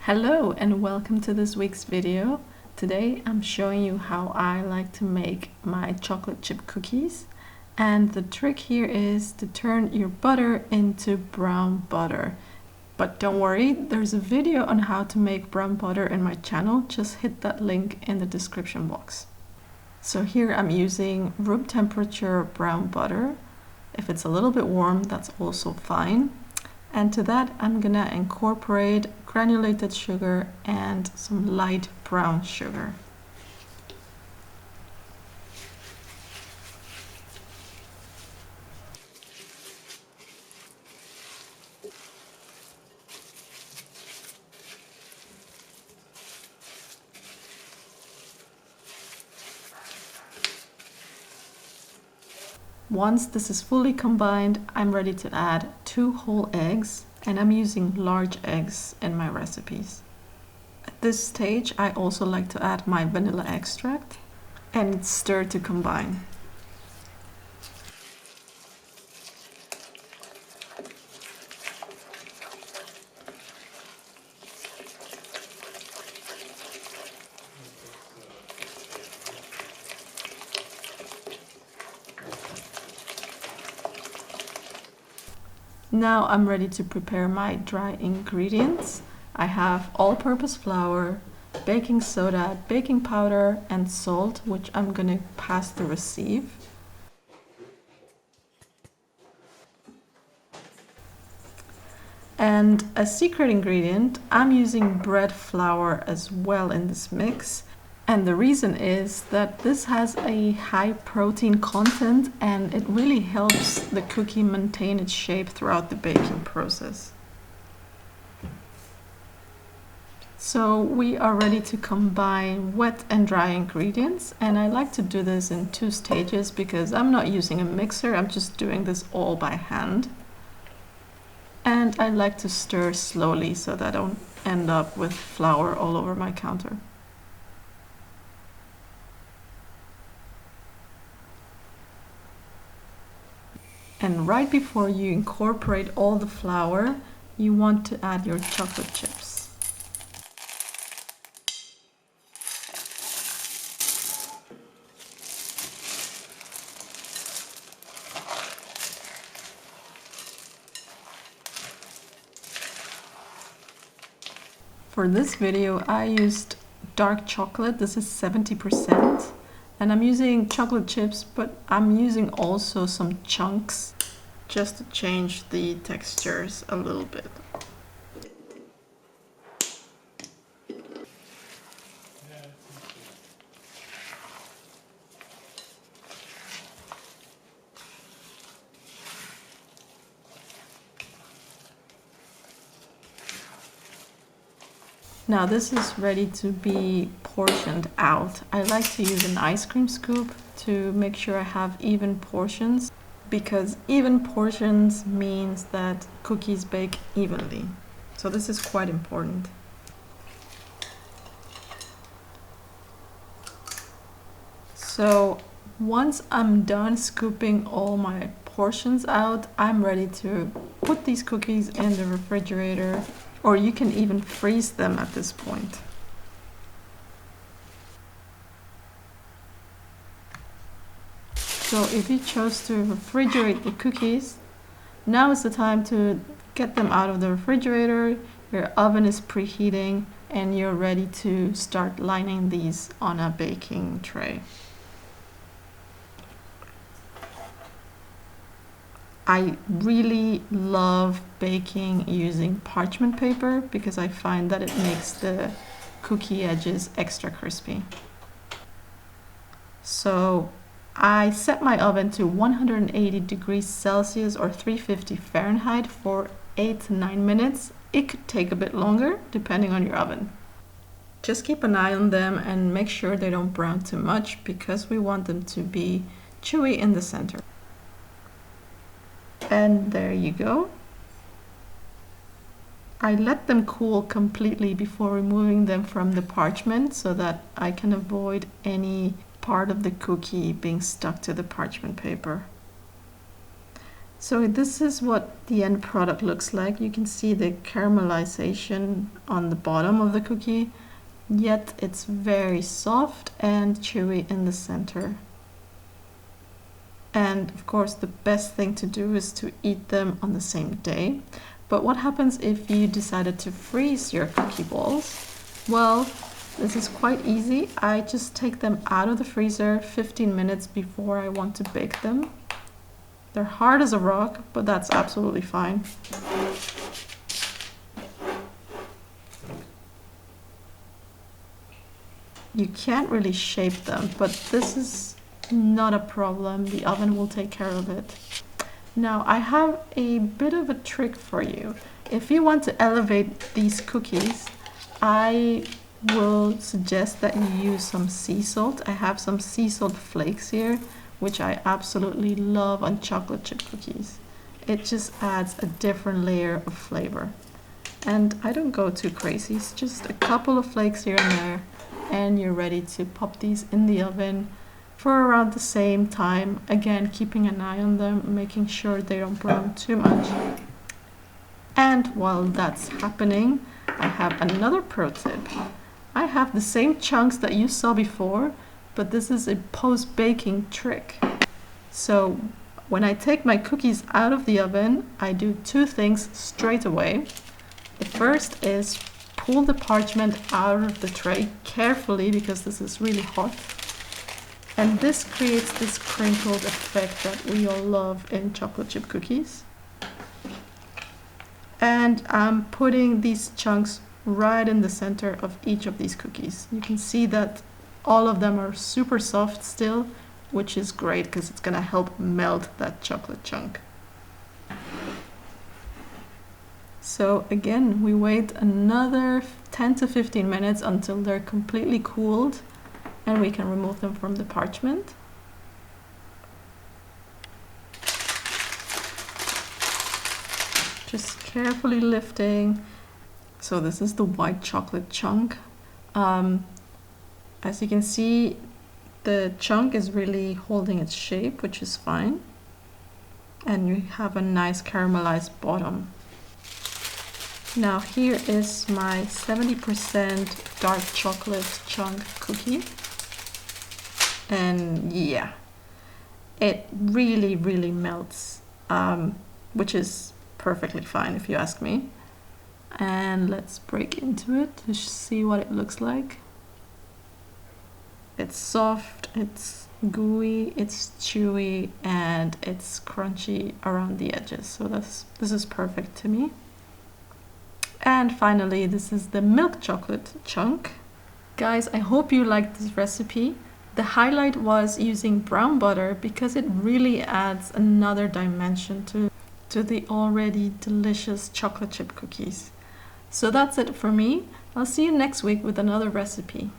Hello and welcome to this week's video. Today I'm showing you how I like to make my chocolate chip cookies, and the trick here is to turn your butter into brown butter. But don't worry, there's a video on how to make brown butter in my channel. Just hit that link in the description box. So here I'm using room temperature brown butter. If it's a little bit warm, that's also fine. And to that I'm gonna incorporate granulated sugar and some light brown sugar. Once this is fully combined, I'm ready to add 2 whole eggs, and I'm using large eggs in my recipes. At this stage, I also like to add my vanilla extract and stir to combine. Now I'm ready to prepare my dry ingredients. I have all-purpose flour, baking soda, baking powder, and salt, which I'm gonna pass through a sieve. And a secret ingredient, I'm using bread flour as well in this mix. And the reason is that this has a high protein content and it really helps the cookie maintain its shape throughout the baking process. So we are ready to combine wet and dry ingredients, and I like to do this in 2 stages because I'm not using a mixer, I'm just doing this all by hand. And I like to stir slowly so that I don't end up with flour all over my counter. And right before you incorporate all the flour, you want to add your chocolate chips. For this video, I used dark chocolate. This is 70%. And I'm using chocolate chips, but I'm using also some chunks just to change the textures a little bit. Now this is ready to be portioned out. I like to use an ice cream scoop to make sure I have even portions, because even portions means that cookies bake evenly. So this is quite important. So once I'm done scooping all my portions out, I'm ready to put these cookies in the refrigerator, or you can even freeze them at this point. So if you chose to refrigerate the cookies, now is the time to get them out of the refrigerator. Your oven is preheating and you're ready to start lining these on a baking tray. I really love baking using parchment paper because I find that it makes the cookie edges extra crispy. So I set my oven to 180 degrees Celsius or 350 Fahrenheit for 8 to 9 minutes. It could take a bit longer depending on your oven. Just keep an eye on them and make sure they don't brown too much because we want them to be chewy in the center. And there you go. I let them cool completely before removing them from the parchment so that I can avoid any part of the cookie being stuck to the parchment paper. So this is what the end product looks like. You can see the caramelization on the bottom of the cookie, yet it's very soft and chewy in the center. And of course, the best thing to do is to eat them on the same day. But what happens if you decided to freeze your cookie balls? Well, this is quite easy. I just take them out of the freezer 15 minutes before I want to bake them. They're hard as a rock, but that's absolutely fine. You can't really shape them, but this is not a problem. The oven will take care of it. Now I have a bit of a trick for you. If you want to elevate these cookies, I will suggest that you use some sea salt. I have some sea salt flakes here, which I absolutely love on chocolate chip cookies. It just adds a different layer of flavor. And I don't go too crazy, it's just a couple of flakes here and there, and you're ready to pop these in the oven for around the same time. Again, keeping an eye on them, making sure they don't burn too much. And while that's happening, I have another pro tip. I have the same chunks that you saw before, but this is a post-baking trick. So when I take my cookies out of the oven, I do two things straight away. The first is pull the parchment out of the tray carefully, because this is really hot. And this creates this crinkled effect that we all love in chocolate chip cookies. And I'm putting these chunks right in the center of each of these cookies. You can see that all of them are super soft still, which is great because it's gonna help melt that chocolate chunk. So again, we wait another 10 to 15 minutes until they're completely cooled, and we can remove them from the parchment. Just carefully lifting. So this is the white chocolate chunk. As you can see, the chunk is really holding its shape, which is fine. And you have a nice caramelized bottom. Now here is my 70% dark chocolate chunk cookie. And yeah, it really, really melts, which is perfectly fine if you ask me. And let's break into it to see what it looks like. It's soft, it's gooey, it's chewy, and it's crunchy around the edges. So this is perfect to me. And finally, this is the milk chocolate chunk. Guys, I hope you liked this recipe. The highlight was using brown butter because it really adds another dimension to the already delicious chocolate chip cookies. So that's it for me. I'll see you next week with another recipe.